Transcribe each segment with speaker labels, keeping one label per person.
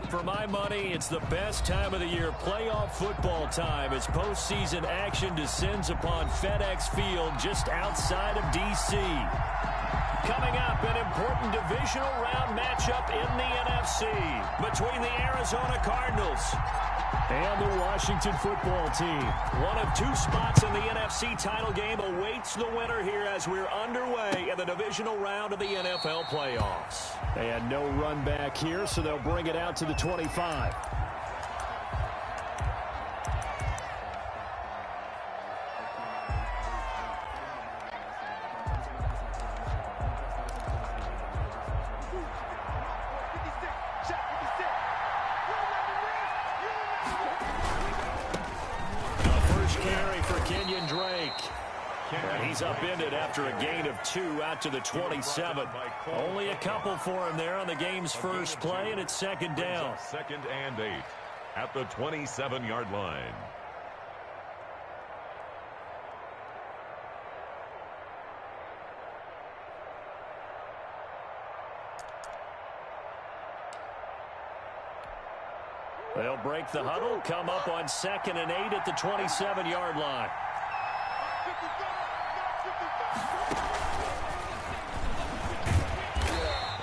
Speaker 1: For my money, it's the best time of the year, playoff football time, as postseason action descends upon FedEx Field just outside of D.C. Coming up, an important divisional round matchup in the NFC between the Arizona Cardinals and the Washington football team. One of two spots in the NFC title game awaits the winner here as we're underway in the divisional round of the NFL playoffs.
Speaker 2: They had no run back here, so they'll bring it out to the 25.
Speaker 1: He's upended after a gain of 2 out to the 27. Only a couple for him there on the game's first play, and it's second down.
Speaker 3: 2nd and 8 at the 27-yard line.
Speaker 1: They'll break the huddle, come up on 2nd and 8 at the 27-yard line.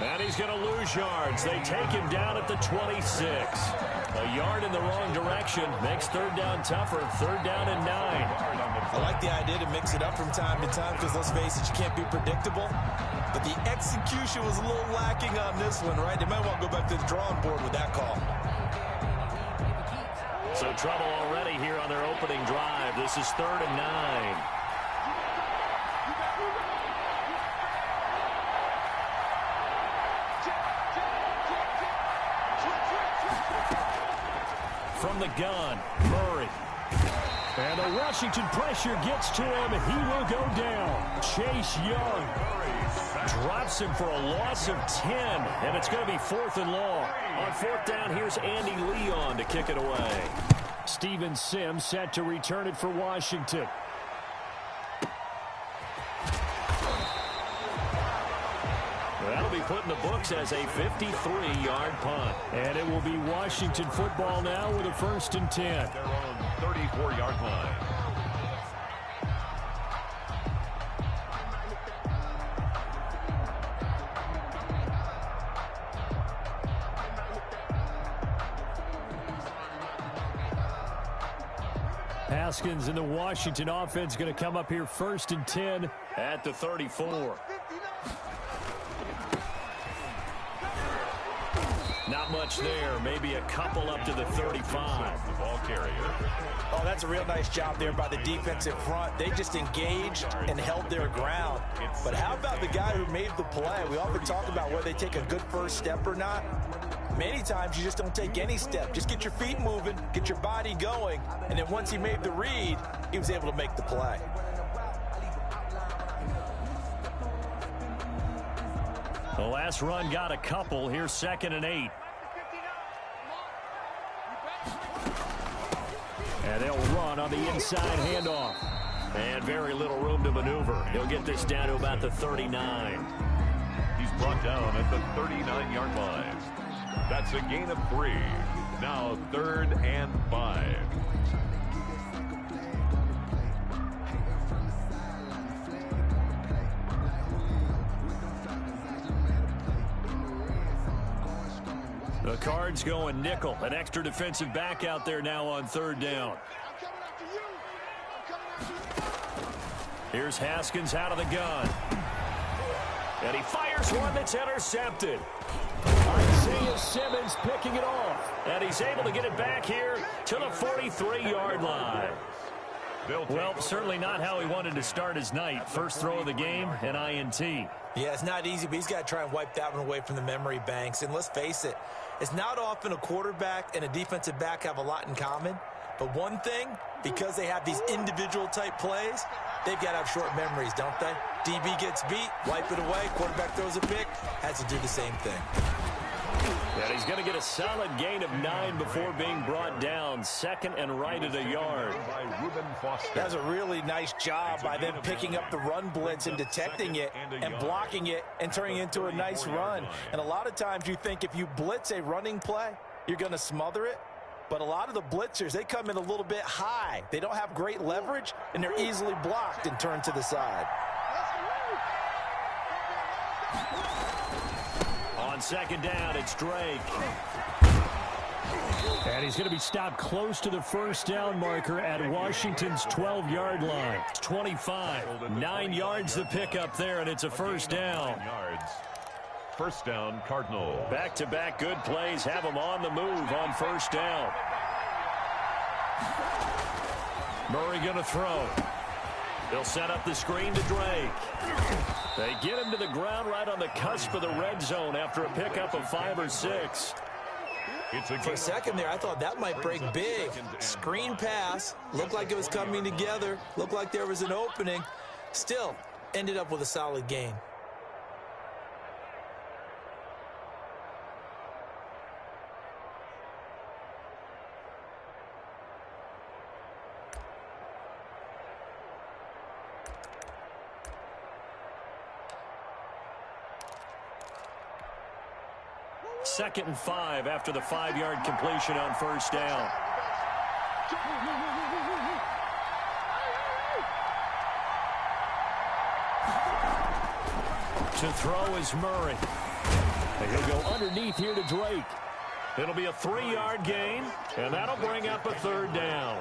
Speaker 1: And he's going to lose yards. They take him down at the 26. A yard in the wrong direction makes third down tougher. 3rd down and 9.
Speaker 4: I like the idea to mix it up from time to time because, let's face it, you can't be predictable. But the execution was a little lacking on this one, right? They might want to go back to the drawing board with that call.
Speaker 1: So trouble already here on their opening drive. This is 3rd and 9. From the gun, Murray.
Speaker 2: And the Washington pressure gets to him. He will go down. Chase Young
Speaker 1: drops him for a loss of 10, and it's going to be 4th and long. On 4th down, here's Andy Leon to kick it away.
Speaker 2: Steven Sims set to return it for Washington.
Speaker 1: That'll be put in the books as a 53-yard punt.
Speaker 2: And it will be Washington football now with a 1st and 10.
Speaker 3: Their own 34-yard line.
Speaker 2: Haskins and the Washington offense going to come up here 1st and 10
Speaker 1: at the 34. Not much there. Maybe a couple up to the 35.
Speaker 3: The ball carrier.
Speaker 4: Oh, that's a real nice job there by the defensive front. They just engaged and held their ground. But how about the guy who made the play? We often talk about whether they take a good first step or not. Many times you just don't take any step. Just get your feet moving, get your body going, and then once he made the read, he was able to make the play.
Speaker 1: The last run got a couple. Here's 2nd and 8.
Speaker 2: And they'll run on the inside handoff.
Speaker 1: And very little room to maneuver. He'll get this down to about the 39.
Speaker 3: He's brought down at the 39-yard line. That's a gain of 3. Now 3rd and 5.
Speaker 1: The Cards going nickel. An extra defensive back out there now on 3rd down. Here's Haskins out of the gun. And he fires one that's intercepted.
Speaker 2: Isaiah Simmons picking it off.
Speaker 1: And he's able to get it back here to the 43-yard line. Well, certainly not how he wanted to start his night. First throw of the game, an INT.
Speaker 4: Yeah, it's not easy, but he's got to try and wipe that one away from the memory banks. And let's face it, it's not often a quarterback and a defensive back have a lot in common. But one thing, because they have these individual type plays, they've got to have short memories, don't they? DB gets beat, wipe it away, quarterback throws a pick, has to do the same thing.
Speaker 1: And he's going to get a solid gain of 9 before being brought down. 2nd and right at a yard.
Speaker 4: That's a really nice job by them picking up the run blitz and detecting it and blocking it and turning it into a nice run. And a lot of times you think if you blitz a running play, you're going to smother it. But a lot of the blitzers, they come in a little bit high. They don't have great leverage, and they're easily blocked and turned to the side.
Speaker 1: On 2nd down, it's Drake.
Speaker 2: And he's going to be stopped close to the first down marker at Washington's 12-yard line.
Speaker 1: 25. 9 yards the pickup there, and it's a first down.
Speaker 3: First down, Cardinals.
Speaker 1: Back-to-back good plays have them on the move on first down. Murray going to throw. They'll set up the screen to Drake. They get him to the ground right on the cusp of the red zone after a pickup of 5 or 6.
Speaker 4: For a second there, I thought that might break big. Screen pass. Looked like it was coming together. Looked like there was an opening. Still, ended up with a solid gain.
Speaker 1: Second and 5 after the 5-yard completion on first down. To throw is Murray. And he'll go underneath here to Drake. It'll be a 3-yard gain, and that'll bring up a 3rd down.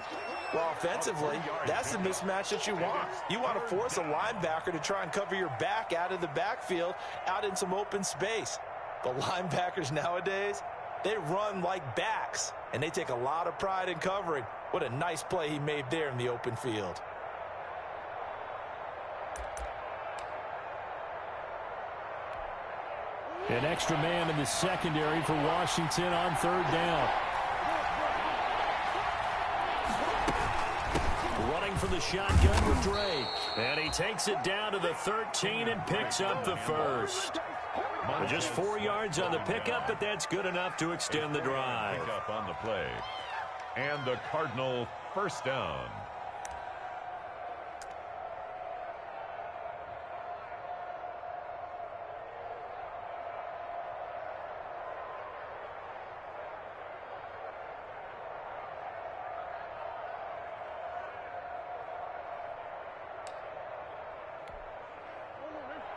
Speaker 4: Well, offensively, that's the mismatch that you want. You want to force a linebacker to try and cover your back out of the backfield, out in some open space. The linebackers nowadays, they run like backs, and they take a lot of pride in covering. What a nice play he made there in the open field.
Speaker 2: An extra man in the secondary for Washington on 3rd down.
Speaker 1: Running for the shotgun with Drake. And he takes it down to the 13 and picks up the first. Just 4 yards on the pickup, but that's good enough to extend the drive.
Speaker 3: Up on the play. And the Cardinal first down.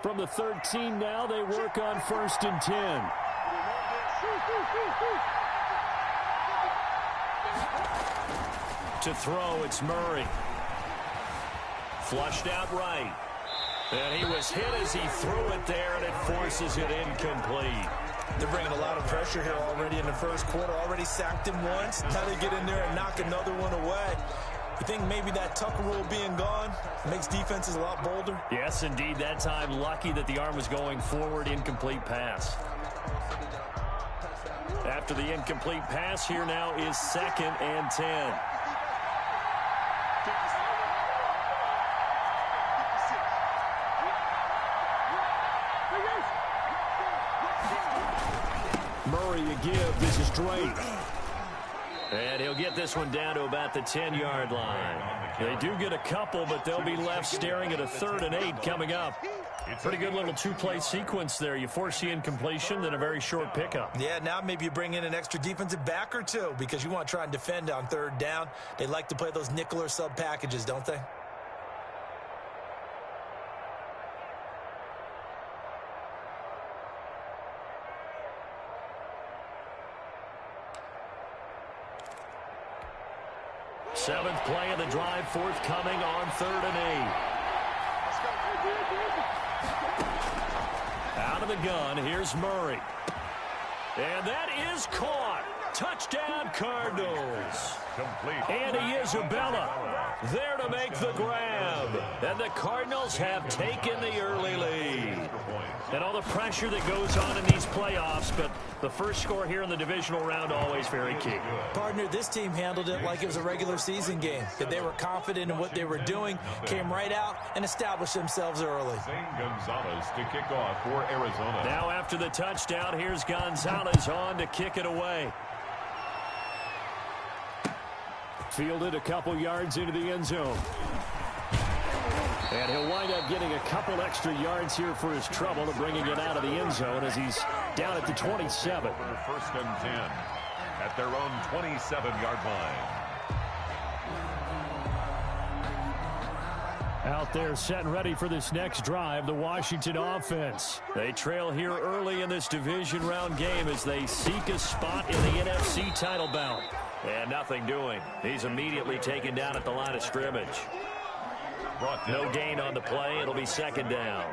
Speaker 2: From the 13 now, they work on 1st and 10.
Speaker 1: To throw, it's Murray. Flushed out right. And he was hit as he threw it there, and it forces it incomplete.
Speaker 4: They're bringing a lot of pressure here already in the first quarter. Already sacked him once. Now they get in there and knock another one away. You think maybe that Tucker rule being gone makes defenses a lot bolder?
Speaker 1: Yes, indeed. That time, lucky that the arm was going forward. Incomplete pass. After the incomplete pass, here now is 2nd and 10.
Speaker 2: Murray a give. This is Drake.
Speaker 1: And he'll get this one down to about the 10-yard line. They do get a couple, but they'll be left staring at a 3rd and 8 coming up. Pretty good little 2-play sequence there. You force the incompletion, then a very short pickup.
Speaker 4: Yeah, now maybe you bring in an extra defensive back or two because you want to try and defend on 3rd down. They like to play those nickel or sub packages, don't they?
Speaker 1: Seventh play of the drive forthcoming on 3rd and 8. Out of the gun, here's Murray. And that is caught. Touchdown, Cardinals.
Speaker 3: Complete.
Speaker 1: Andy Isabella there to make the grab. And the Cardinals have taken the early lead. And all the pressure that goes on in these playoffs, but the first score here in the divisional round always very key.
Speaker 4: Partner, this team handled it like it was a regular season game. That they were confident in what they were doing, came right out and established themselves early.
Speaker 3: Gonzalez to kick off for Arizona.
Speaker 1: Now after the touchdown, here's Gonzalez on to kick it away. Fielded a couple yards into the end zone. And he'll wind up getting a couple extra yards here for his trouble of bringing it out of the end zone as he's down at the 27.
Speaker 3: First and 10 at their own 27-yard line.
Speaker 2: Out there set and ready for this next drive, the Washington offense.
Speaker 1: They trail here early in this division round game as they seek a spot in the NFC title bout. And nothing doing. He's immediately taken down at the line of scrimmage. No gain on the play. It'll be second down.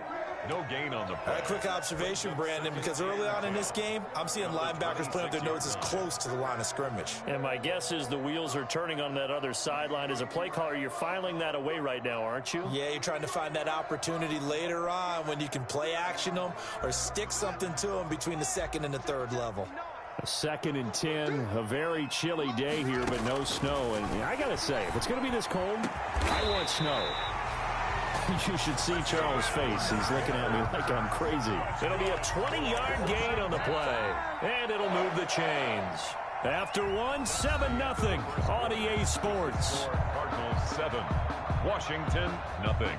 Speaker 3: No gain on the play.
Speaker 4: A quick observation, Brandon, because early on in this game, I'm seeing linebackers playing with their noses close to the line of scrimmage.
Speaker 1: And my guess is the wheels are turning on that other sideline. As a play caller, you're filing that away right now, aren't you?
Speaker 4: Yeah, you're trying to find that opportunity later on when you can play action them or stick something to them between the second and the third level.
Speaker 2: A 2nd and 10, a very chilly day here, but no snow. And I got to say, if it's going to be this cold, I want snow. You should see Charles' face. He's looking at me like I'm crazy.
Speaker 1: It'll be a 20-yard gain on the play, and it'll move the chains. After one, 7-0 on EA Sports.
Speaker 3: Cardinals 7, Washington nothing.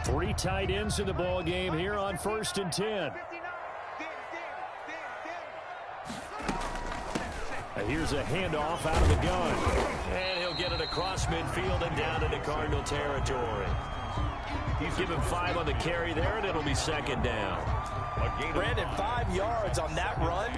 Speaker 2: Three tight ends in the ball game here on 1st and 10. Here's a handoff out of the gun.
Speaker 1: And he'll get it across midfield and down into Cardinal territory. He's given 5 on the carry there, and it'll be second down.
Speaker 4: Brandon, 5 yards on that run.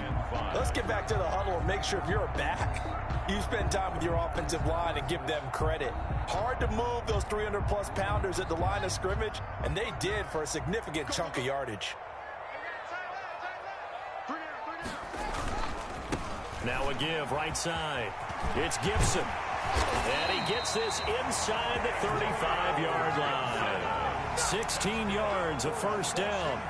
Speaker 4: Let's get back to the huddle and make sure if you're a back, you spend time with your offensive line and give them credit. Hard to move those 300-plus pounders at the line of scrimmage, and they did for a significant chunk of yardage.
Speaker 1: Now a give right side. It's Gibson. And he gets this inside the 35-yard line. 16 yards, a first down.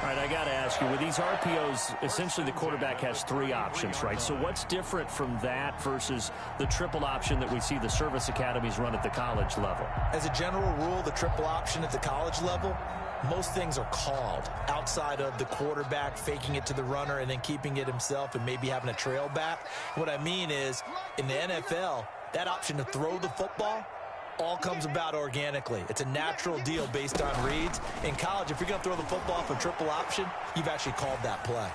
Speaker 1: All right, I got to ask you, with these RPOs, essentially the quarterback has 3 options, right? So what's different from that versus the triple option that we see the service academies run at the college level?
Speaker 4: As a general rule, the triple option at the college level, most things are called outside of the quarterback faking it to the runner and then keeping it himself and maybe having a trail back. What I mean is, in the NFL, that option to throw the football all comes about organically. It's a natural deal based on reads. In college, if you're going to throw the football for triple option, you've actually called that play.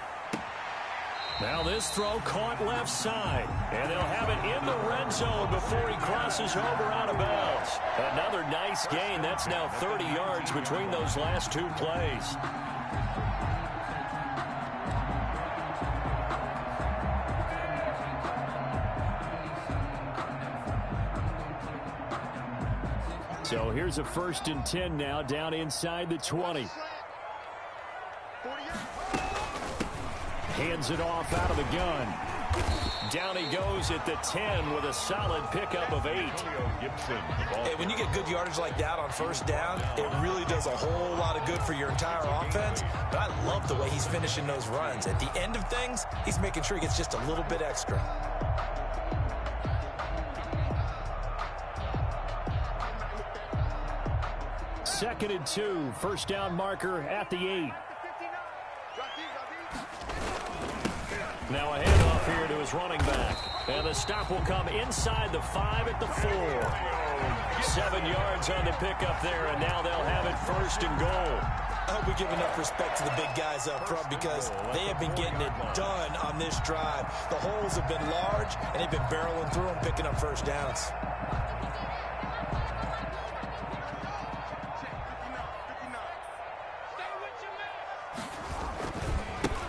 Speaker 1: Now this throw caught left side, and they'll have it in the red zone before he crosses over out of bounds. Another nice gain. That's now 30 yards between those last 2 plays.
Speaker 2: So here's a 1st and 10 now, down inside the 20. Hands it off out of the gun.
Speaker 1: Down he goes at the 10 with a solid pickup of 8.
Speaker 4: Hey, when you get good yardage like that on first down, it really does a whole lot of good for your entire offense. But I love the way he's finishing those runs. At the end of things, he's making sure he gets just a little bit extra.
Speaker 2: Second and 2, first down marker at the 8.
Speaker 1: Now a handoff here to his running back. And the stop will come inside the 5 at the 4. 7 yards on the pickup there, and now they'll have it 1st and goal.
Speaker 4: I hope we give enough respect to the big guys up front because they have been getting it done on this drive. The holes have been large, and they've been barreling through them, picking up first downs.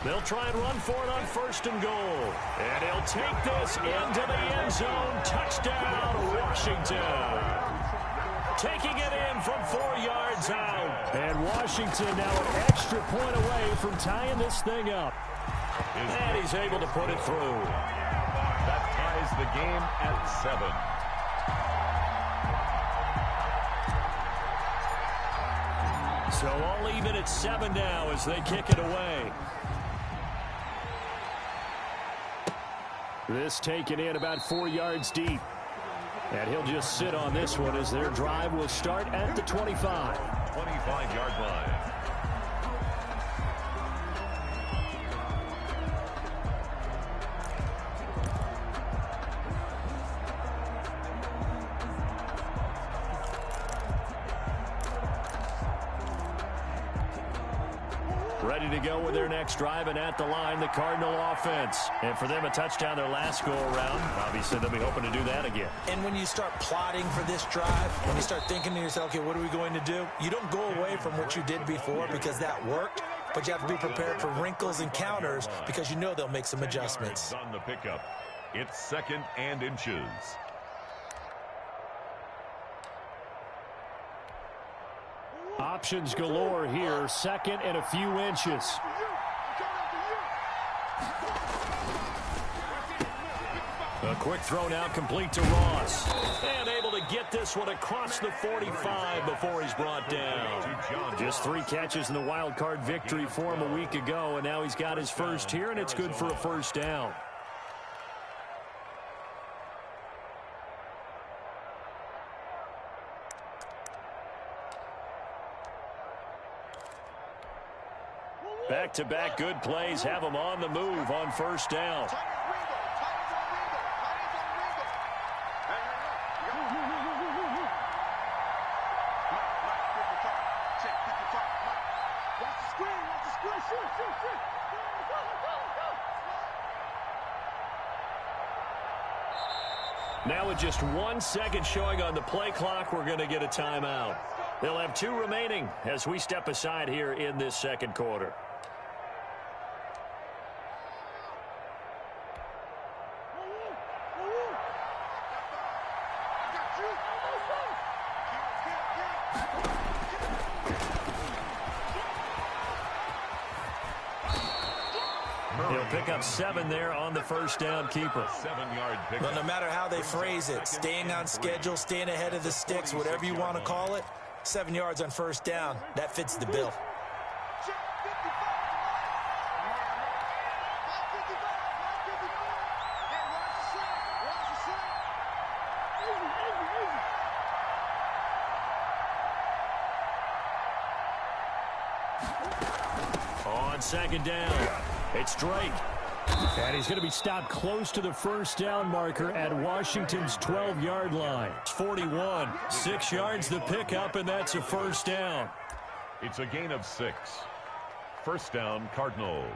Speaker 1: They'll try and run for it on 1st and goal. And he'll take this into the end zone. Touchdown, Washington. Taking it in from 4 yards out.
Speaker 2: And Washington now an extra point away from tying this thing up.
Speaker 1: And he's able to put it through.
Speaker 3: That ties the game at 7.
Speaker 1: So all even at 7 now as they kick it away.
Speaker 2: This taken in about 4 yards deep. And he'll just sit on this one as their drive will start at the 25.
Speaker 3: 25-yard line.
Speaker 1: Ready to go with their next drive, and at the line, the Cardinal offense. And for them, a touchdown their last go-around. Obviously, they'll be hoping to do that again.
Speaker 4: And when you start plotting for this drive, when you start thinking to yourself, okay, what are we going to do? You don't go away from what you did before because that worked, but you have to be prepared for wrinkles and counters because you know they'll make some adjustments.
Speaker 3: On the pickup, it's 2nd and inches.
Speaker 2: Options galore here. 2nd and a few inches.
Speaker 1: A quick throw now complete to Ross. And able to get this one across the 45 before he's brought down.
Speaker 2: Just 3 catches in the wild card victory for him a week ago, and now he's got his first here, and it's good for a first down.
Speaker 1: Back-to-back good plays have them on the move on first down. Now with just 1 second showing on the play clock, we're going to get a timeout. They'll have 2 remaining as we step aside here in this second quarter. He'll pick up 7 there on the first down keeper.
Speaker 3: 7-yard pickup.
Speaker 4: Well, no matter how they phrase it, staying on schedule, staying ahead of the sticks, whatever you want to call it, 7 yards on first down, that fits the bill.
Speaker 1: On second down, it's Drake.
Speaker 2: And he's going to be stopped close to the first down marker at Washington's 12-yard line.
Speaker 1: It's 41, 6 yards the pickup, and that's a first down.
Speaker 3: It's a gain of 6. First down, Cardinals.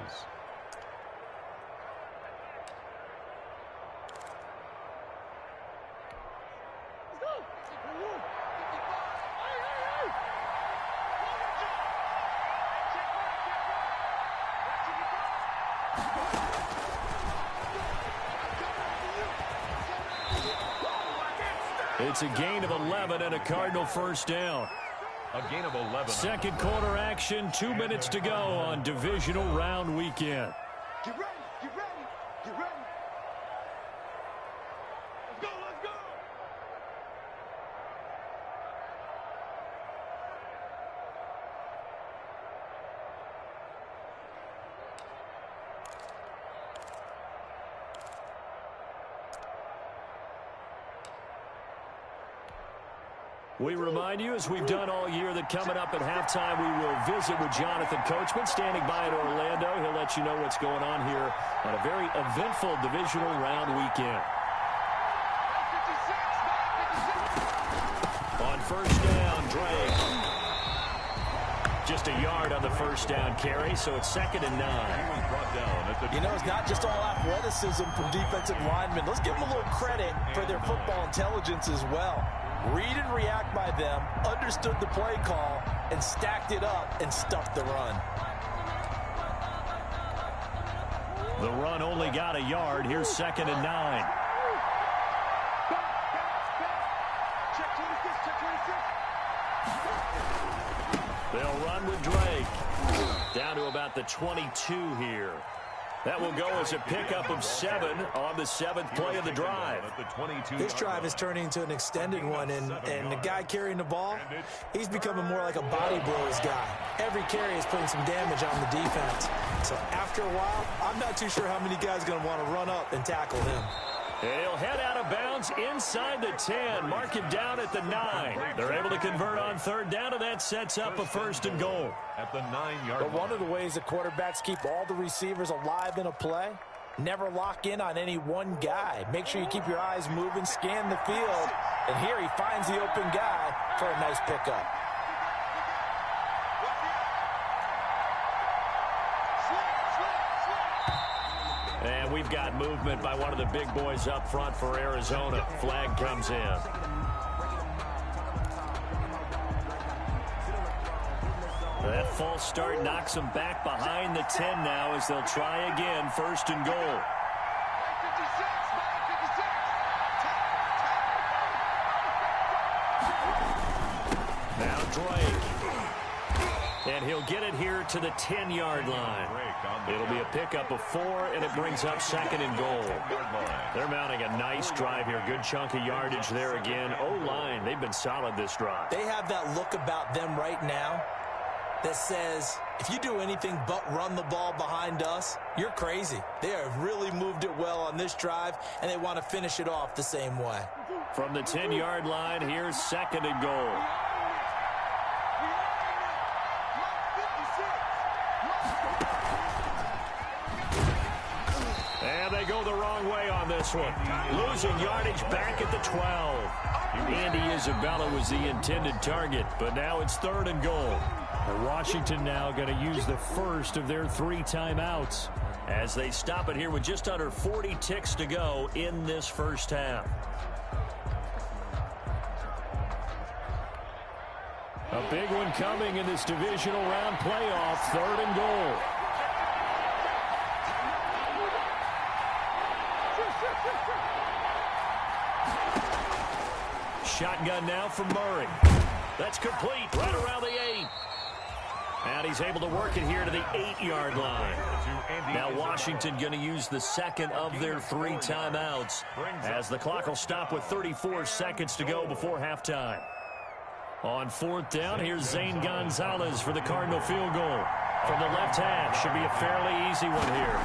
Speaker 1: It's a gain of 11 and a Cardinal first down.
Speaker 3: A gain of 11.
Speaker 1: Second quarter action, 2 minutes to go on divisional round weekend.
Speaker 5: Get ready, get ready, get ready. Let's go, let's go.
Speaker 1: We remind you, as we've done all year, that coming up at halftime, we will visit with Jonathan Coachman, standing by in Orlando. He'll let you know what's going on here on a very eventful divisional round weekend. On first down, Drake. Just a yard on the first down carry, so it's 2nd and 9.
Speaker 4: You know, it's not just all athleticism from defensive linemen. Let's give them a little credit for their football intelligence as well. Read and react by them, understood the play call, and stacked it up and stuffed the run.
Speaker 1: The run only got a yard. Here's 2nd and 9.
Speaker 5: Check 26, check 26.
Speaker 1: They'll run with Drake. Down to about the 22 here. That will go as a pickup of 7 on the 7th play of the drive.
Speaker 4: This drive is turning into an extended one, and the guy carrying the ball, he's becoming more like a body blows guy. Every carry is putting some damage on the defense. So after a while, I'm not too sure how many guys are going to want to run up and tackle him.
Speaker 1: And he'll head out of bounds inside the 10. Mark him down at the 9. They're able to convert on 3rd down, and that sets up a 1st and goal.
Speaker 3: At the 9-yard line.
Speaker 4: But one of the ways that quarterbacks keep all the receivers alive in a play, never lock in on any one guy. Make sure you keep your eyes moving, scan the field, and here he finds the open guy for a nice pickup.
Speaker 1: And we've got movement by one of the big boys up front for Arizona. Flag comes in. That false start knocks them back behind the 10 now as they'll try again. 1st and goal. Now Drake. And he'll get it here to the 10-yard line. It'll be a pickup of 4, and it brings up 2nd and goal. They're mounting a nice drive here. Good chunk of yardage there again. O-line, they've been solid this drive.
Speaker 4: They have that look about them right now that says, if you do anything but run the ball behind us, you're crazy. They have really moved it well on this drive, and they want to finish it off the same way.
Speaker 1: From the 10-yard line, here's 2nd and goal. And they go the wrong way on this one. Losing yardage back at the 12. Andy Isabella was the intended target, but now it's 3rd and goal.
Speaker 2: Washington now going to use the first of their 3 timeouts
Speaker 1: as they stop it here with just under 40 ticks to go in this first half.
Speaker 2: A big one coming in this divisional round playoff. 3rd and goal.
Speaker 1: Shotgun now from Murray. That's complete right around the 8. And he's able to work it here to the 8-yard line. Now Washington going to use the 2nd of their 3 timeouts as the clock will stop with 34 seconds to go before halftime. On 4th down, here's Zane Gonzalez for the Cardinal field goal. From the left half, should be a fairly easy one here.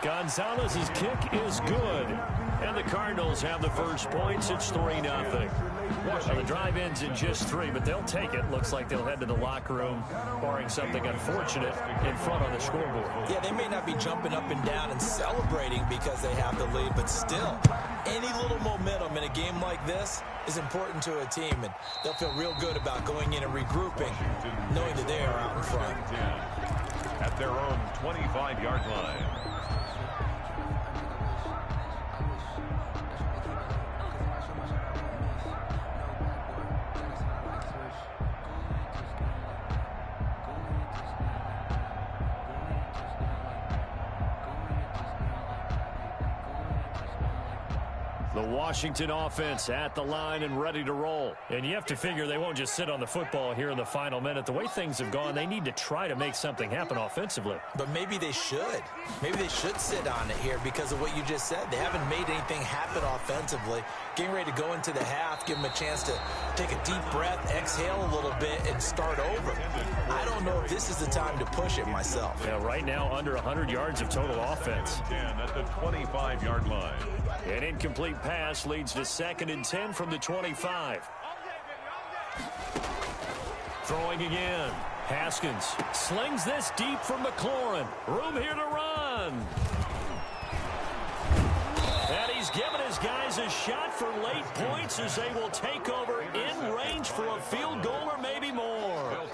Speaker 1: Gonzalez's kick is good. And the Cardinals have the first points. It's 3-0. Now the drive ends in just 3, but they'll take it. Looks like they'll head to the locker room, barring something unfortunate, in front on the scoreboard.
Speaker 4: Yeah, they may not be jumping up and down and celebrating because they have the lead, but still, any little momentum in a game like this is important to a team, and they'll feel real good about going in and regrouping, knowing that they are out in front.
Speaker 3: At their own 25-yard line.
Speaker 1: The Washington offense at the line and ready to roll.
Speaker 2: And you have to figure they won't just sit on the football here in the final minute. The way things have gone, they need to try to make something happen offensively.
Speaker 4: But maybe they should. Maybe they should sit on it here because of what you just said. They haven't made anything happen offensively. Getting ready to go into the half, give them a chance to take a deep breath, exhale a little bit, and start over. I don't know if this is the time to push it myself.
Speaker 2: Yeah, right now, under 100 yards of total offense.
Speaker 3: 10 at the 25-yard line.
Speaker 1: An incomplete pass leads to 2nd and 10 from the 25. Throwing again. Haskins slings this deep from McLaurin. Room here to run. And he's given his guys a shot for late points as they will take over in range for a field goal or maybe more.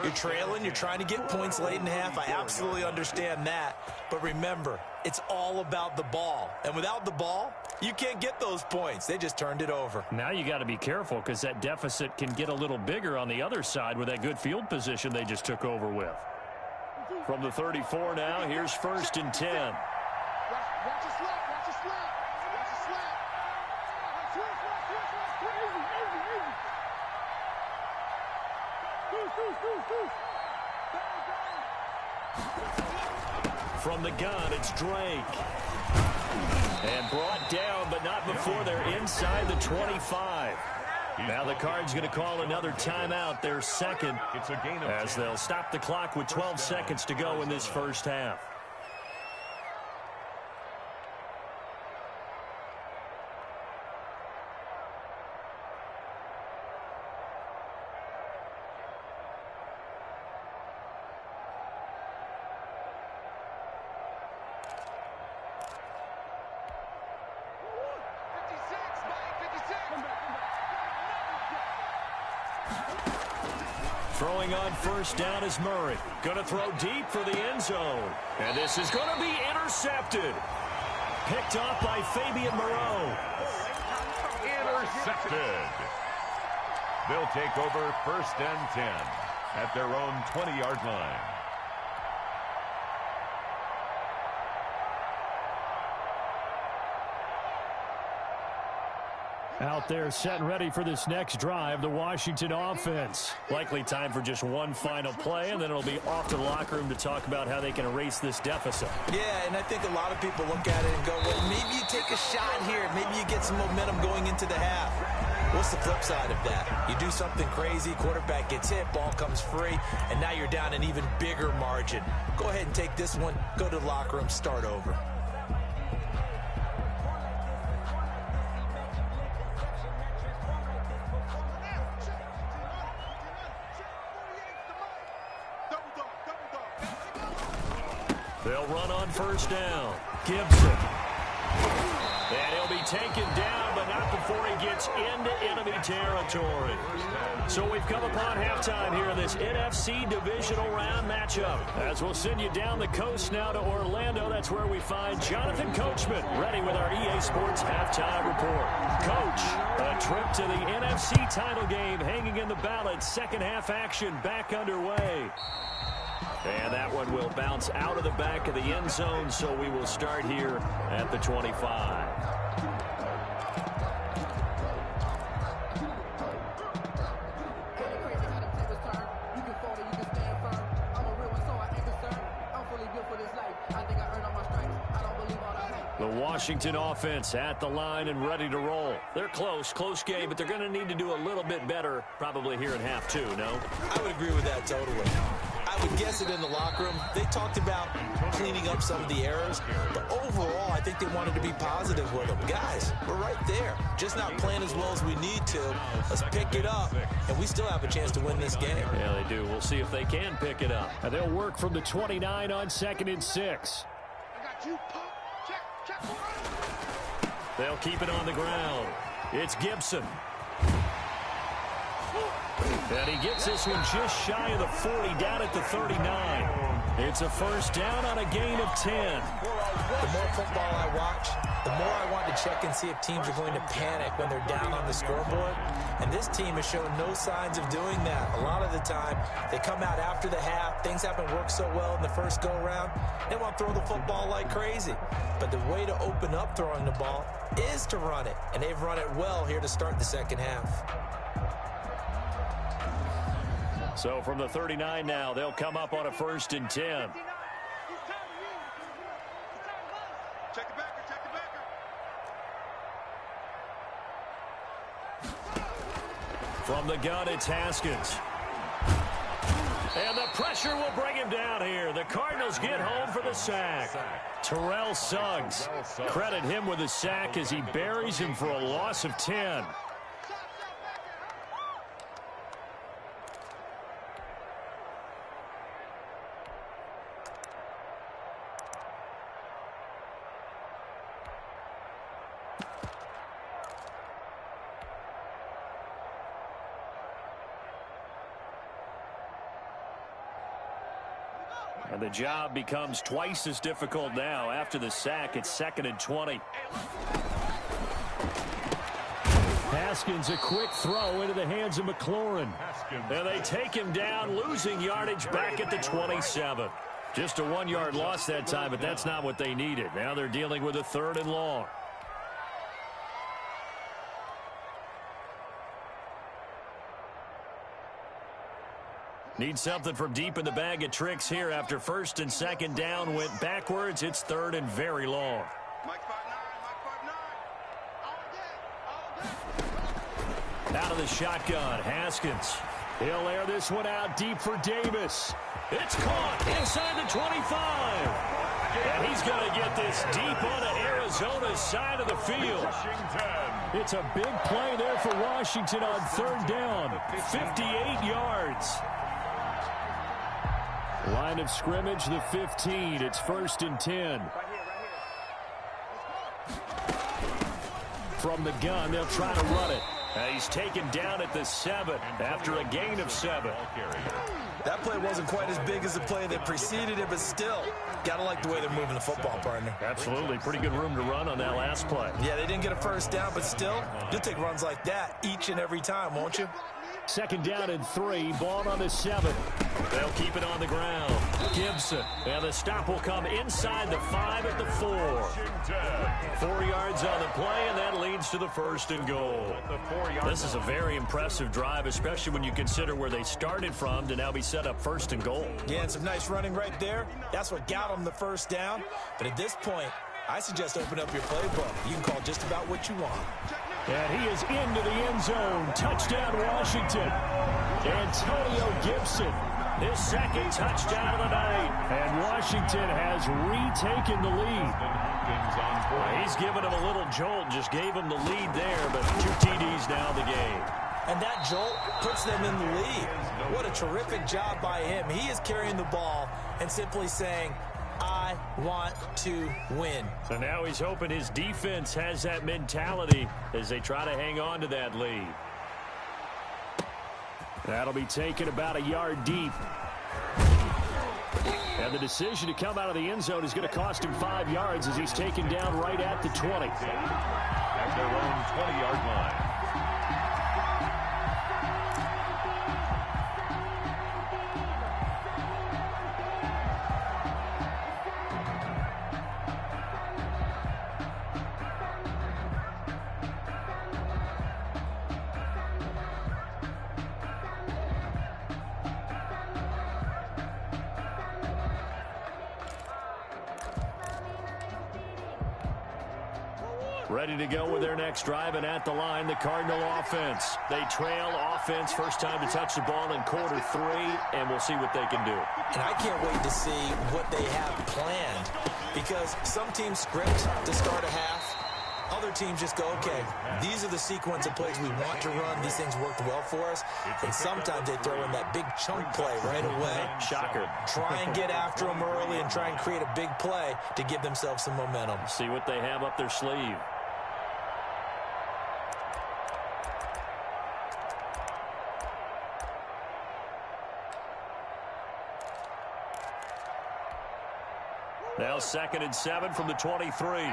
Speaker 4: You're trailing, you're trying to get points late in half. I absolutely understand that. But remember, it's all about the ball. And without the ball, you can't get those points. They just turned it over.
Speaker 2: Now you got to be careful because that deficit can get a little bigger on the other side with that good field position they just took over with.
Speaker 1: From the 34 now, here's 1st and 10.
Speaker 5: Watch the slap. Watch the slap. Watch the slap. Switch. Easy.
Speaker 1: From the gun, it's Drake. And brought down, but not before they're inside the 25. Now the Cards going to call another timeout, their second,
Speaker 3: It's a gain of
Speaker 1: as
Speaker 3: 10.
Speaker 1: they'll stop the clock with 12 seconds to go in this first half. Throwing on 1st down is Murray. Going to throw deep for the end zone. And this is going to be intercepted. Picked off by Fabian Moreau.
Speaker 3: Intercepted. They'll take over 1st and 10 at their own 20-yard line.
Speaker 2: Out there set and ready for this next drive, the Washington offense.
Speaker 1: Likely time for just one final play, and then it'll be off to the locker room to talk about how they can erase this deficit.
Speaker 4: Yeah, and I think a lot of people look at it and go, well, maybe you take a shot here. Maybe you get some momentum going into the half. What's the flip side of that? You do something crazy, quarterback gets hit, ball comes free, and now you're down an even bigger margin. Go ahead and take this one, go to the locker room, start over.
Speaker 1: They'll run on 1st down. Gibson. And he'll be taken down, but not before he gets into enemy territory. So we've come upon halftime here in this NFC divisional round matchup. As we'll send you down the coast now to Orlando, that's where we find Jonathan Coachman ready with our EA Sports halftime report. Coach, a trip to the NFC title game hanging in the balance. Second half action back underway. And that one will bounce out of the back of the end zone, so we will start here at the 25. The Washington offense at the line and ready to roll. They're close game, but they're going to need to do a little bit better probably here in half two, no?
Speaker 4: I would agree with that totally. I would guess it in the locker room. They talked about cleaning up some of the errors, but overall, I think they wanted to be positive with them. Guys, we're right there. Just not playing as well as we need to. Let's pick it up, and we still have a chance to win this game.
Speaker 1: Yeah, they do. We'll see if they can pick it up.
Speaker 2: And they'll work from the 29 on 2nd and 6.
Speaker 5: I got you, pop. Check.
Speaker 1: They'll keep it on the ground. It's Gibson. And he gets this one just shy of the 40, down at the 39. It's a 1st down on a gain of 10.
Speaker 4: The more football I watch, the more I want to check and see if teams are going to panic when they're down on the scoreboard. And this team has shown no signs of doing that. A lot of the time, they come out after the half. Things haven't worked so well in the first go-around. They want to throw the football like crazy. But the way to open up throwing the ball is to run it. And they've run it well here to start the second half.
Speaker 1: So from the 39 now, they'll come up on a 1st and 10.
Speaker 5: Check the backer.
Speaker 1: From the gun, it's Haskins. And the pressure will bring him down here. The Cardinals get home for the sack. Terrell Suggs. Credit him with a sack as he buries him for a loss of 10. And the job becomes twice as difficult now. After the sack, it's 2nd and 20.
Speaker 2: Haskins, a quick throw into the hands of McLaurin.
Speaker 1: And they take him down, losing yardage back at the 27. Just a 1-yard loss that time, but that's not what they needed. Now they're dealing with a 3rd and long. Need something from deep in the bag of tricks here after 1st and 2nd down went backwards. It's 3rd and very long. Out of the shotgun, Haskins. He'll air this one out deep for Davis. It's caught inside the 25. And he's going to get this deep onto Arizona's side of the field. It's a big play there for Washington on 3rd down. 58 yards. Line of scrimmage, the 15. It's 1st and 10. From the gun, they'll try to run it. He's taken down at the 7 after a gain of 7.
Speaker 4: That play wasn't quite as big as the play that preceded it, but still, got to like the way they're moving the football, partner.
Speaker 1: Absolutely. Pretty good room to run on that last play.
Speaker 4: Yeah, they didn't get a 1st down, but still, you'll take runs like that each and every time, won't you?
Speaker 1: 2nd down and 3. Ball on the 7. They'll keep it on the ground. Gibson. And the stop will come inside the 5 at the 4. 4 yards on the play, and that leads to the 1st and goal. This is a very impressive drive, especially when you consider where they started from to now be set up 1st and goal.
Speaker 4: Yeah, and some nice running right there. That's what got them the 1st down. But at this point, I suggest open up your playbook. You can call just about what you want.
Speaker 1: And he is into the end zone. Touchdown, Washington. Antonio Gibson, his 2nd touchdown of the night. And Washington has retaken the lead. He's given him a little jolt, just gave him the lead there, but 2 TDs now in the game.
Speaker 4: And that jolt puts them in the lead. What a terrific job by him. He is carrying the ball and simply saying, I want to win.
Speaker 1: So now he's hoping his defense has that mentality as they try to hang on to that lead. That'll be taken about a yard deep. And the decision to come out of the end zone is going to cost him 5 yards as he's taken down right at the 20.
Speaker 3: At their own 20-yard line.
Speaker 1: Ready to go with their next drive, and at the line, the Cardinal offense. They trail offense, first time to touch the ball in quarter 3, and we'll see what they can do.
Speaker 4: And I can't wait to see what they have planned, because some teams script to start a half. Other teams just go, okay, these are the sequence of plays we want to run. These things worked well for us. And sometimes they throw in that big chunk play right away.
Speaker 1: Shocker.
Speaker 4: Try and get after them early and try and create a big play to give themselves some momentum.
Speaker 1: See what they have up their sleeve. Now 2nd and 7 from the 23.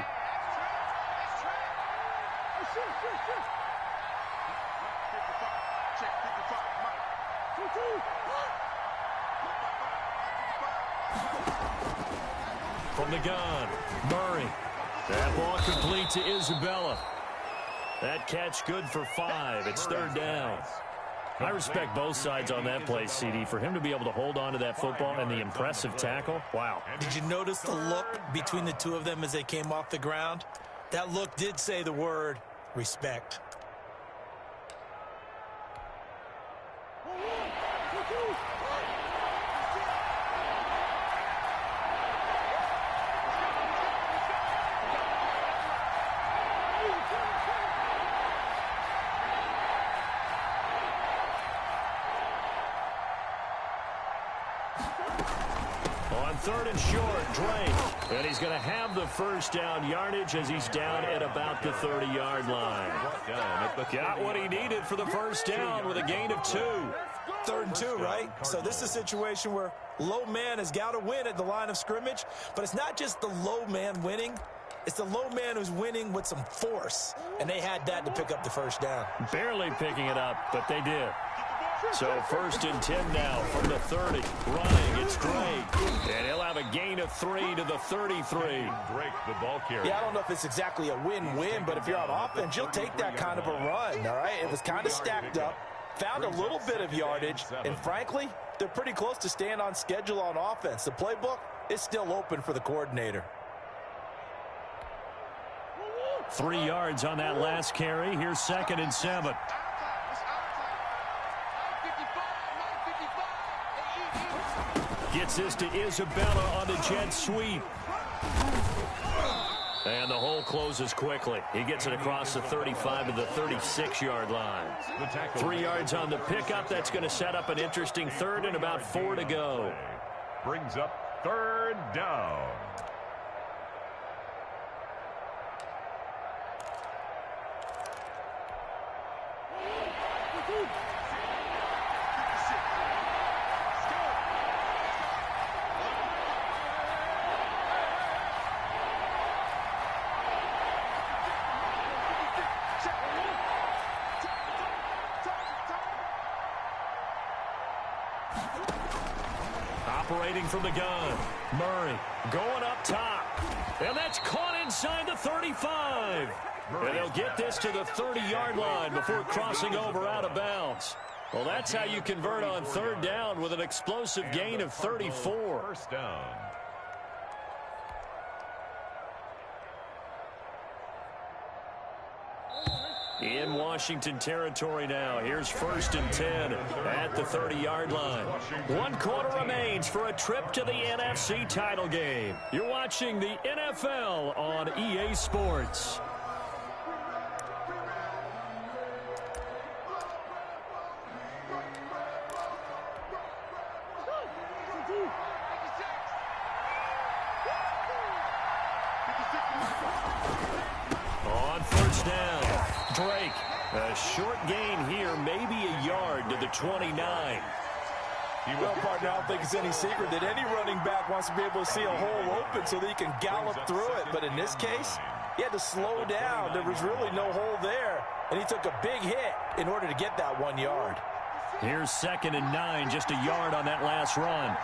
Speaker 1: From the gun, Murray. That ball complete to Isabella. That catch good for 5. It's 3rd down. I respect both sides on that play, CD. For him to be able to hold on to that football and the impressive tackle, wow.
Speaker 4: Did you notice the look between the two of them as they came off the ground? That look did say the word respect.
Speaker 1: On 3rd and short, Drake. And he's going to have the first down yardage as he's down at about the 30-yard line. Got what he needed for the first down with a gain of 2.
Speaker 4: 3rd and 2, right? So this is a situation where low man has got to win at the line of scrimmage. But it's not just the low man winning. It's the low man who's winning with some force. And they had that to pick up the first down.
Speaker 1: Barely picking it up, but they did. So 1st and 10 now from the 30. Running, it's Drake. And he'll have a gain of 3 to the 33.
Speaker 3: Drake, the ball carrier.
Speaker 4: Yeah, I don't know if it's exactly a win-win, but if you're on offense, you'll take that kind of a run, all right? It was kind of stacked up, found a little bit of yardage, and frankly, they're pretty close to staying on schedule on offense. The playbook is still open for the coordinator.
Speaker 1: 3 yards on that last carry. Here's 2nd and 7. Gets this to Isabella on the jet sweep. And the hole closes quickly. He gets it across the 35 to the 36-yard line. 3 yards on the pickup. That's going to set up an interesting 3rd and about 4 to go.
Speaker 3: Brings up 3rd down.
Speaker 1: Operating from the gun. Murray going up top. And that's caught inside the 35. And they'll get this to the 30-yard line before crossing over out of bounds. Well, that's how you convert on 3rd down with an explosive gain of 34.
Speaker 3: 1st down.
Speaker 1: In Washington territory now. Here's 1st and 10 at the 30-yard line. 1 quarter remains for a trip to the NFC title game. You're watching the NFL on EA Sports. On 1st down. Drake, a short gain here, maybe a yard to the 29.
Speaker 4: Well, partner, I don't think it's any secret that any running back wants to be able to see a hole open so that he can gallop through it. But in this case, he had to slow down. There was really no hole there, and he took a big hit in order to get that 1 yard.
Speaker 1: Here's 2nd and 9, just a yard on that last run.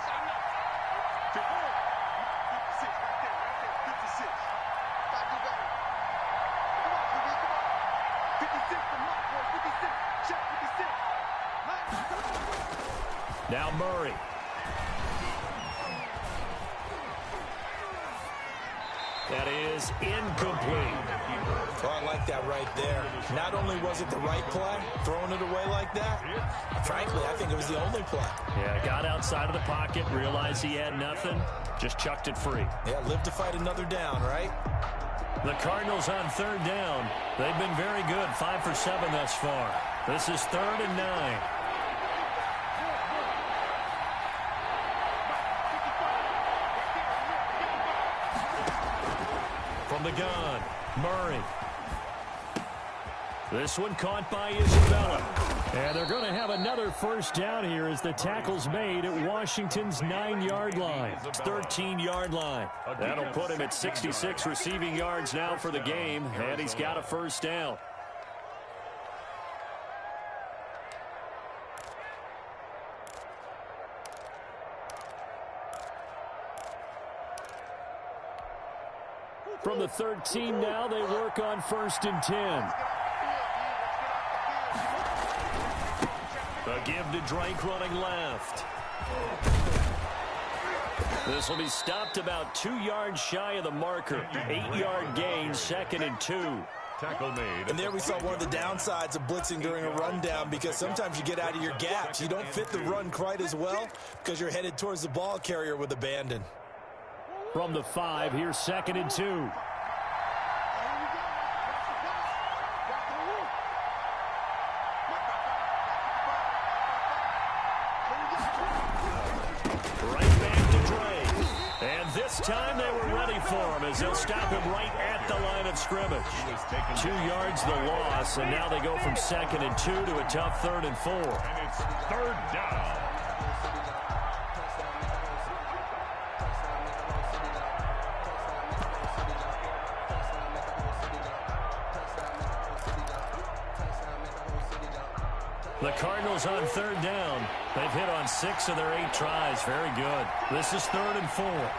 Speaker 1: Now Murray. That is incomplete.
Speaker 4: Oh, I like that right there. Not only was it the right play, throwing it away like that, frankly, I think it was the only play.
Speaker 1: Yeah, got outside of the pocket, realized he had nothing, just chucked it free.
Speaker 4: Yeah, live to fight another down, right?
Speaker 1: The Cardinals on 3rd down. They've been very good, 5 for 7 thus far. This is 3rd and 9. From the gun, Murray. This one caught by Isabella. And they're going to have another 1st down here as the tackle's made at Washington's 9-yard line. 13-yard line. That'll put him at 66 receiving yards now for the game, and he's got a 1st down. From the 13 now, they work on 1st and 10. A give to Drake running left. This will be stopped about 2 yards shy of the marker. 8-yard gain, 2nd and 2.
Speaker 3: Tackle made.
Speaker 4: And there we saw one of the downsides of blitzing during a rundown, because sometimes you get out of your gaps. You don't fit the run quite as well because you're headed towards the ball carrier with abandon.
Speaker 1: From the 5, here's 2nd and 2. Right back to Drake. And this time they were ready for him as they'll stop him right at the line of scrimmage. 2 yards the loss, and now they go from 2nd and 2 to a tough 3rd and 4.
Speaker 3: And it's 3rd down.
Speaker 1: The Cardinals on third down. They've hit on 6 of their 8 tries. Very good. This is 3rd and 4.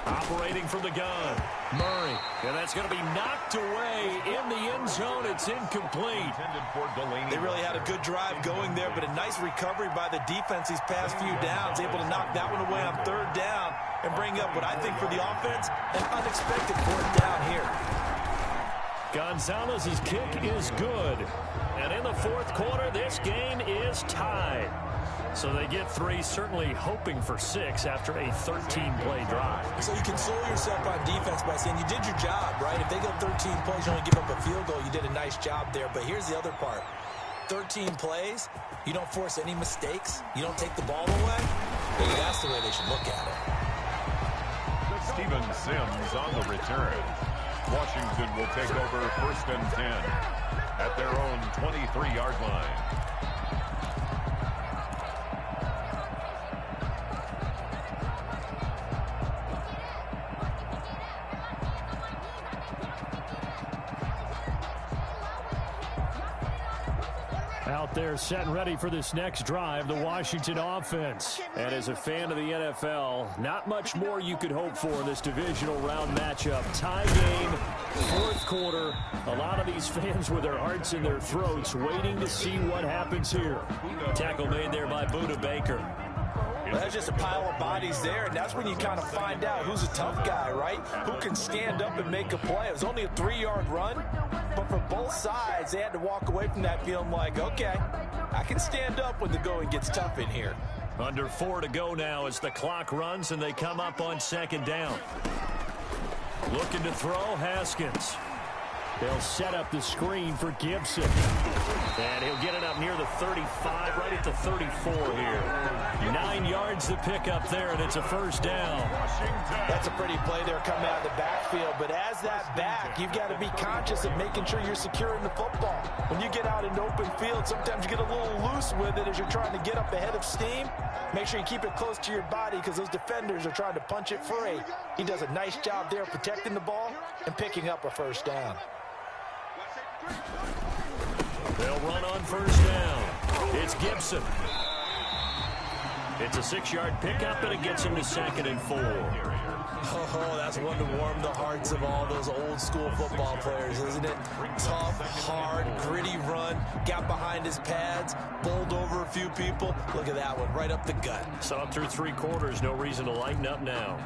Speaker 1: Operating from the gun. Murray. And that's going to be knocked away in the end zone. It's incomplete.
Speaker 4: They really had a good drive going there, but a nice recovery by the defense these past few downs. Able to knock that one away on 3rd down and bring up what I think for the offense, an unexpected 4th down here.
Speaker 1: Gonzalez's kick is good. And in the 4th quarter, this game is tied. So they get 3, certainly hoping for 6 after a 13-play drive.
Speaker 4: So you console yourself on defense by saying you did your job, right? If they go 13 plays, you only give up a field goal, you did a nice job there. But here's the other part. 13 plays, you don't force any mistakes, you don't take the ball away. Maybe that's the way they should look at it.
Speaker 3: Steven Sims on the return. Washington will take over 1st and 10 at their own 23-yard line.
Speaker 1: Out there set and ready for this next drive, the Washington offense. And as a fan of the NFL, not much more you could hope for in this divisional round matchup. Tie game, 4th quarter. A lot of these fans with their hearts in their throats waiting to see what happens here. Tackle made there by Buda Baker.
Speaker 4: Well, that's just a pile of bodies there, and that's when you kind of find out who's a tough guy, right? Who can stand up and make a play. It was only a 3-yard run, but for both sides, they had to walk away from that feeling like, okay, I can stand up when the going gets tough in here.
Speaker 1: Under 4 to go now as the clock runs and they come up on 2nd down. Looking to throw, Haskins. They'll set up the screen for Gibson. And he'll get it up near the 35, right at the 34 here. 9 yards to pick up there, and it's a 1st down.
Speaker 4: That's a pretty play there coming out of the backfield. But as that back, you've got to be conscious of making sure you're securing the football. When you get out in open field, sometimes you get a little loose with it as you're trying to get up ahead of steam. Make sure you keep it close to your body because those defenders are trying to punch it free. He does a nice job there protecting the ball and picking up a 1st down.
Speaker 1: They'll run on 1st down. It's Gibson. It's a 6-yard pickup, and it gets him to 2nd and 4.
Speaker 4: Oh, that's one to warm the hearts of all those old-school football players, isn't it? Tough, hard, gritty run, got behind his pads, bowled over a few people. Look at that one, right up the gut.
Speaker 1: Saw through 3 quarters, no reason to lighten up now.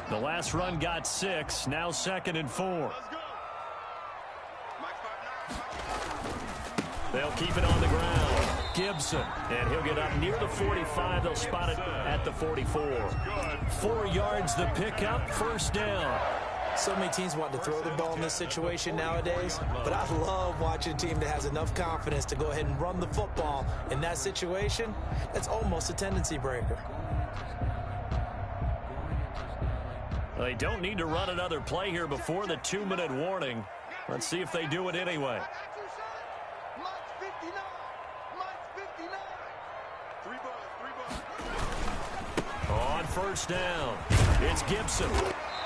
Speaker 1: The last run got 6, now 2nd and 4. They'll keep it on the ground. Gibson, and he'll get up near the 45. They'll spot it at the 44. 4 yards the pickup, 1st down.
Speaker 4: So many teams want to throw the ball in this situation nowadays, but I love watching a team that has enough confidence to go ahead and run the football in that situation. That's almost a tendency breaker.
Speaker 1: They don't need to run another play here before the 2-minute warning. Let's see if they do it anyway. On 1st down, it's Gibson.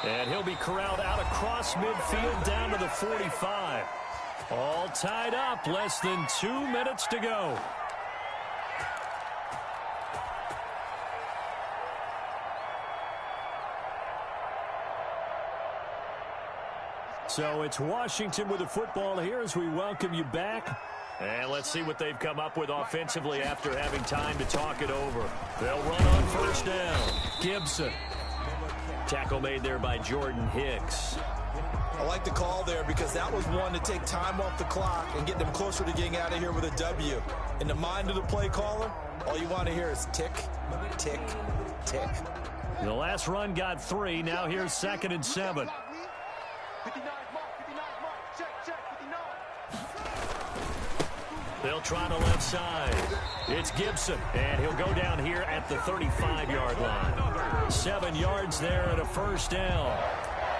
Speaker 1: And he'll be corralled out across midfield down to the 45. All tied up, less than 2 minutes to go. So it's Washington with the football here as we welcome you back. And let's see what they've come up with offensively after having time to talk it over. They'll run on 1st down. Gibson. Tackle made there by Jordan Hicks.
Speaker 4: I like the call there because that was one to take time off the clock and get them closer to getting out of here with a W. In the mind of the play caller, all you want to hear is tick, tick, tick.
Speaker 1: The last run got 3. Now here's 2nd and 7. They'll try the left side. It's Gibson, and he'll go down here at the 35-yard line. 7 yards there and a first down.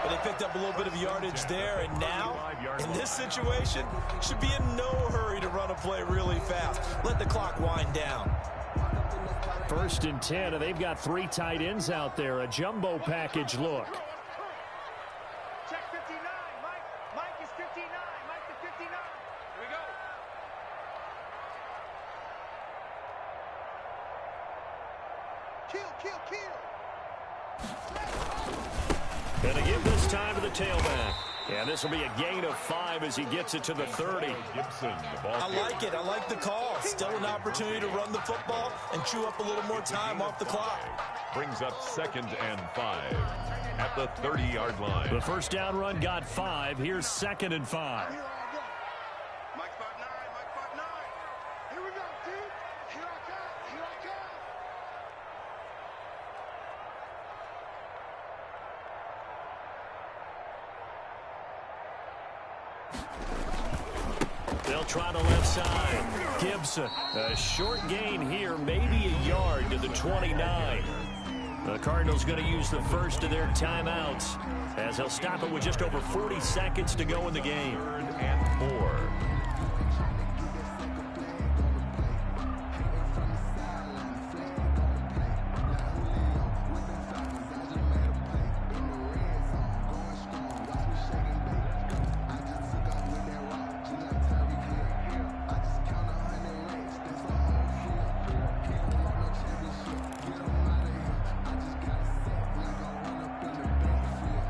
Speaker 4: Well, they picked up a little bit of yardage there, and now, in this situation, should be in no hurry to run a play really fast. Let the clock wind down.
Speaker 2: 1st and 10, and they've got 3 tight ends out there. A jumbo package look.
Speaker 5: Check 59. Mike is 59. Mike to 59. Here we go. Kill.
Speaker 1: Gonna give this time to the tailback. And this will be a gain of 5 as he gets it to the 30.
Speaker 3: Gibson, the ball.
Speaker 4: I like it. I like the call. Still an opportunity to run the football and chew up a little more time off the clock.
Speaker 3: Brings up 2nd and 5 at the 30-yard line.
Speaker 2: The first down run got 5. Here's 2nd and 5.
Speaker 5: Here I go. Mike spot 9. Here we go, dude. Here I come.
Speaker 1: They'll try the left side. Gibson, a short gain here, maybe a yard to the 29. The Cardinals going to use the first of their timeouts as they'll stop it with just over 40 seconds to go in the game.
Speaker 3: 3rd and 4.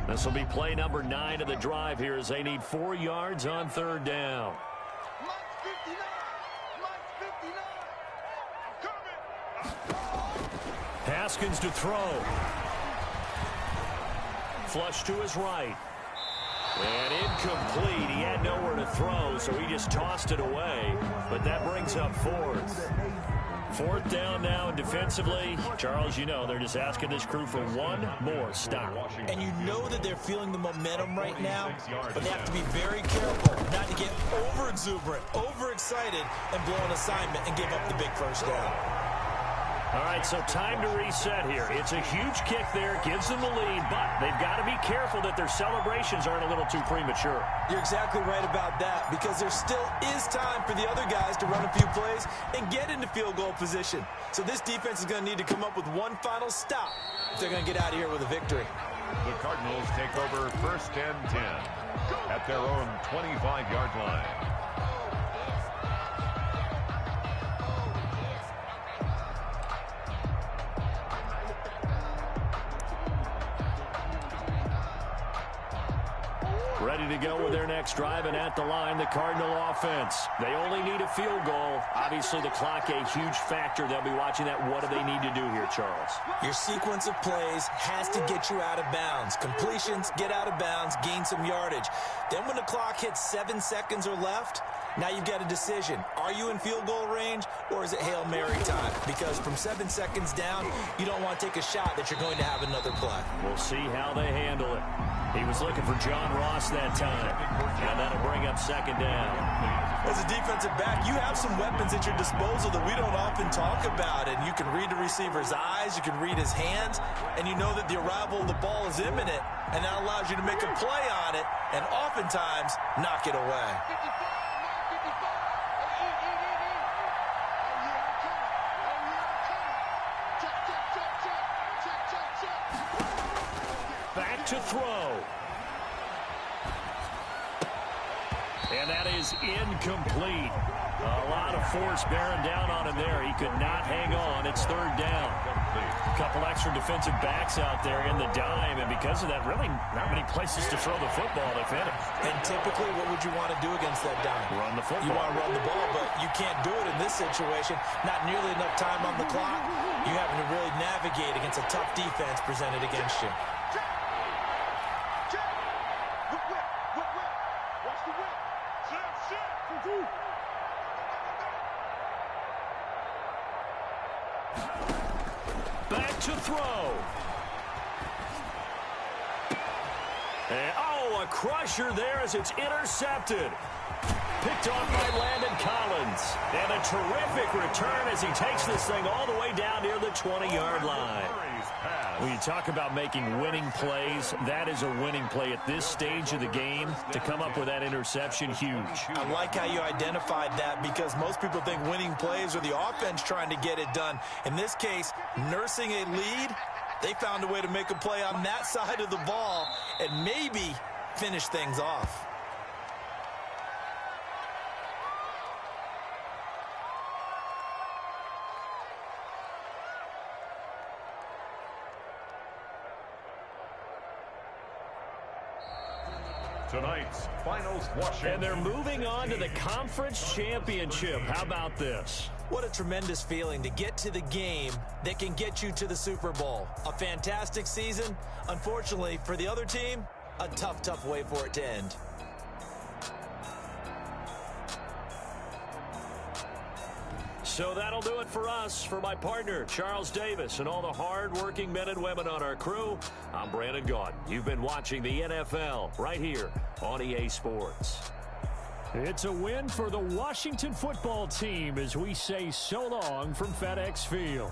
Speaker 1: This will be play number 9 of the drive here as they need 4 yards on 3rd down.
Speaker 5: Mike's 59. Coming.
Speaker 1: Haskins to throw. Flush to his right. And incomplete. He had nowhere to throw, so he just tossed it away. But that brings up 4th. 4th down now defensively. Charles, you know, they're just asking this crew for one more stop.
Speaker 4: And you know that they're feeling the momentum right now, but they have to be very careful not to get over-exuberant, overexcited, and blow an assignment and give up the big first down.
Speaker 1: All right, so time to reset here. It's a huge kick there, gives them the lead, but they've got to be careful that their celebrations aren't a little too premature.
Speaker 4: You're exactly right about that, because there still is time for the other guys to run a few plays and get into field goal position. So this defense is going to need to come up with one final stop if they're going to get out of here with a victory.
Speaker 3: The Cardinals take over 1st and 10 at their own 25-yard line.
Speaker 1: Ready to go with their next drive, and at the line, the Cardinal offense. They only need a field goal. Obviously, the clock a huge factor. They'll be watching that. What do they need to do here, Charles?
Speaker 4: Your sequence of plays has to get you out of bounds. Completions, get out of bounds, gain some yardage. Then when the clock hits 7 seconds or left, now you've got a decision. Are you in field goal range, or is it Hail Mary time? Because from 7 seconds down, you don't want to take a shot that you're going to have another play.
Speaker 1: We'll see how they handle it. He was looking for John Ross that time, and that'll bring up 2nd down.
Speaker 4: As a defensive back, you have some weapons at your disposal that we don't often talk about, and you can read the receiver's eyes, you can read his hands, and you know that the arrival of the ball is imminent, and that allows you to make a play on it, and oftentimes knock it away.
Speaker 5: 55.
Speaker 1: Back to throw. And that is incomplete. A lot of force bearing down on him there. He could not hang on. It's 3rd down. A couple extra defensive backs out there in the dime, and because of that, really not many places to throw the football, if any.
Speaker 4: And typically, what would you want to do against that dime?
Speaker 1: Run the football.
Speaker 4: You want to run the ball, but you can't do it in this situation. Not nearly enough time on the clock. You having to really navigate against a tough defense presented against you.
Speaker 1: Back to throw. And, a crusher there as it's intercepted. Picked off by Landon Collins. a terrific return as he takes this thing all the way down near the 20-yard line. When you talk about making winning plays, that is a winning play at this stage of the game. To come up with that interception, huge.
Speaker 4: I like how you identified that, because most people think winning plays are the offense trying to get it done. In this case, nursing a lead, they found a way to make a play on that side of the ball and maybe finish things off.
Speaker 3: Tonight's finals, Washington.
Speaker 1: And they're moving on to the conference championship. How about this?
Speaker 4: What a tremendous feeling to get to the game that can get you to the Super Bowl. A fantastic season. Unfortunately, for the other team, a tough, tough way for it to end.
Speaker 1: So that'll do it for us. For my partner, Charles Davis, and all the hard-working men and women on our crew, I'm Brandon Gaudin. You've been watching the NFL right here on EA Sports.
Speaker 2: It's a win for the Washington football team as we say so long from FedEx Field.